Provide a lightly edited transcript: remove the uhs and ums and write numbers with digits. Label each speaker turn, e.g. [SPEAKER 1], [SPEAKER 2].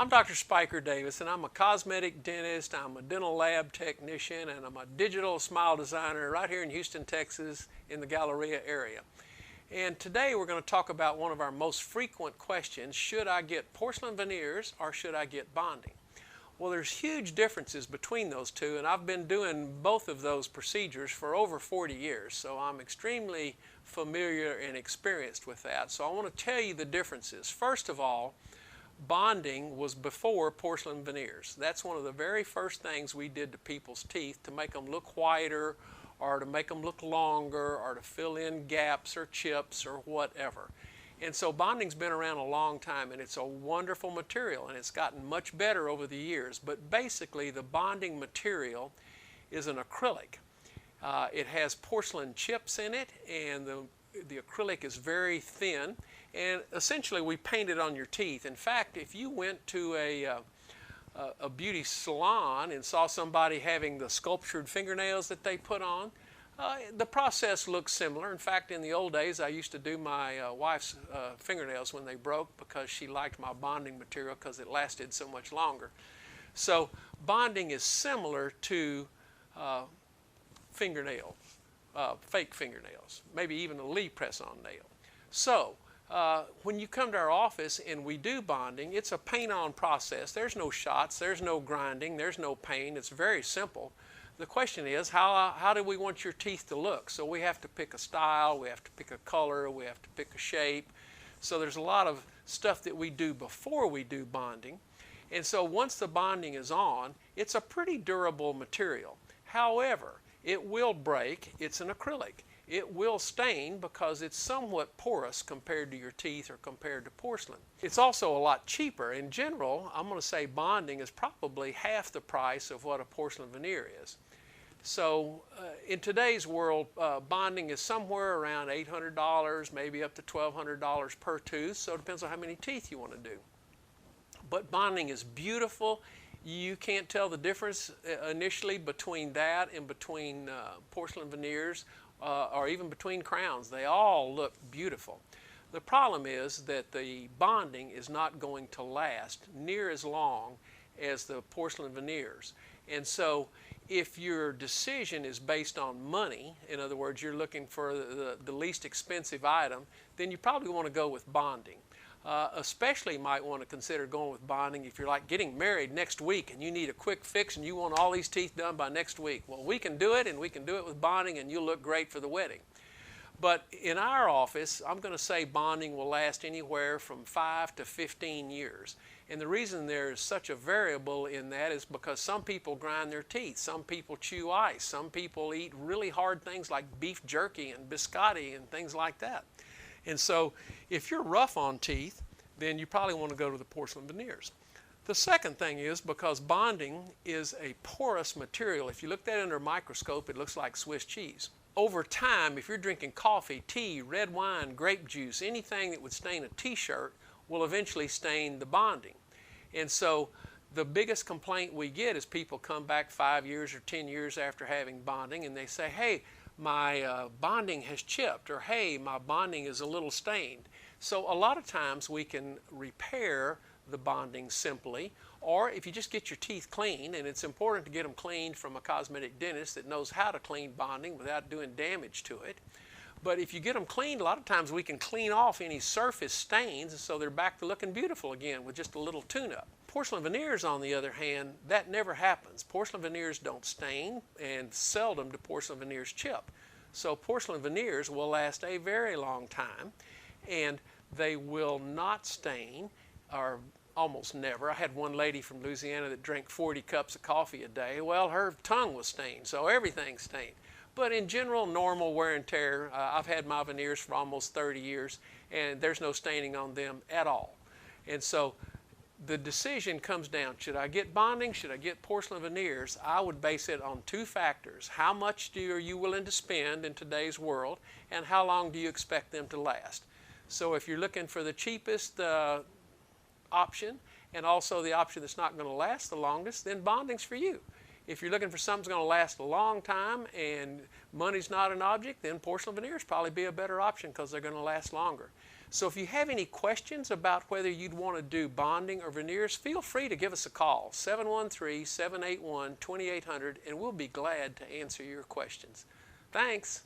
[SPEAKER 1] I'm Dr. Spiker Davis, and I'm a cosmetic dentist, I'm a dental lab technician, and I'm a digital smile designer right here in Houston, Texas, in the Galleria area. And today we're going to talk about one of our most frequent questions: should I get porcelain veneers or should I get bonding? Well, there's huge differences between those two, and I've been doing both of those procedures for over 40 years, so I'm extremely familiar and experienced with that. So I want to tell you the differences. First of all, bonding was before porcelain veneers. That's one of the very first things we did to people's teeth to make them look whiter, or to make them look longer, or to fill in gaps or chips or whatever. And so bonding's been around a long time, and it's a wonderful material, and it's gotten much better over the years. But basically, the bonding material is an acrylic. It has porcelain chips in it, and the acrylic is very thin, and essentially we paint it on your teeth. In fact, if you went to a beauty salon and saw somebody having the sculptured fingernails that they put on, the process looks similar. In fact, in the old days, I used to do my wife's fingernails when they broke because she liked my bonding material because it lasted so much longer. So bonding is similar to fingernail, fake fingernails, maybe even a Lee press-on nail. So when you come to our office and we do bonding, it's a paint-on process. There's no shots, there's no grinding, there's no pain. It's very simple. The question is, how do we want your teeth to look? So we have to pick a style, we have to pick a color, we have to pick a shape. So there's a lot of stuff that we do before we do bonding. And so once the bonding is on, it's a pretty durable material. However, it will break. It's an acrylic. It will stain because it's somewhat porous compared to your teeth or compared to porcelain. It's also a lot cheaper. In general, I'm going to say bonding is probably half the price of what a porcelain veneer is. So in today's world, bonding is somewhere around $800, maybe up to $1,200 per tooth. So it depends on how many teeth you want to do. But bonding is beautiful. You can't tell the difference initially between that and between porcelain veneers or even between crowns. They all look beautiful. The problem is that the bonding is not going to last near as long as the porcelain veneers. And so if your decision is based on money, in other words, you're looking for the least expensive item, then you probably want to go with bonding. Especially you might want to consider going with bonding if you're like getting married next week and you need a quick fix and you want all these teeth done by next week. Well, we can do it, and we can do it with bonding, and you'll look great for the wedding. But in our office, I'm going to say bonding will last anywhere from 5 to 15 years. And the reason there's such a variable in that is because some people grind their teeth, some people chew ice, some people eat really hard things like beef jerky and biscotti and things like that. And so if you're rough on teeth, then you probably want to go to the porcelain veneers. The second thing is because bonding is a porous material. If you look at it under a microscope, it looks like Swiss cheese. Over time, if you're drinking coffee, tea, red wine, grape juice, anything that would stain a t-shirt will eventually stain the bonding. And so the biggest complaint we get is people come back 5 years or 10 years after having bonding and they say, hey, my bonding has chipped, or hey, my bonding is a little stained. So a lot of times we can repair the bonding simply, or if you just get your teeth cleaned, and it's important to get them cleaned from a cosmetic dentist that knows how to clean bonding without doing damage to it. But if you get them cleaned, a lot of times we can clean off any surface stains, and so they're back to looking beautiful again with just a little tune-up. Porcelain veneers, on the other hand, that never happens. Porcelain veneers don't stain, and seldom do porcelain veneers chip. So porcelain veneers will last a very long time, and they will not stain, or almost never. I had one lady from Louisiana that drank 40 cups of coffee a day. Well, her tongue was stained, so everything's stained. But in general, normal wear and tear, I've had my veneers for almost 30 years, and there's no staining on them at all. And so the decision comes down, should I get bonding, should I get porcelain veneers? I would base it on two factors. How much are you willing to spend in today's world, and how long do you expect them to last? So if you're looking for the cheapest option, and also the option that's not going to last the longest, then bonding's for you. If you're looking for something that's going to last a long time and money's not an object, then porcelain veneers probably be a better option because they're going to last longer. So if you have any questions about whether you'd want to do bonding or veneers, feel free to give us a call, 713-781-2800, and we'll be glad to answer your questions. Thanks.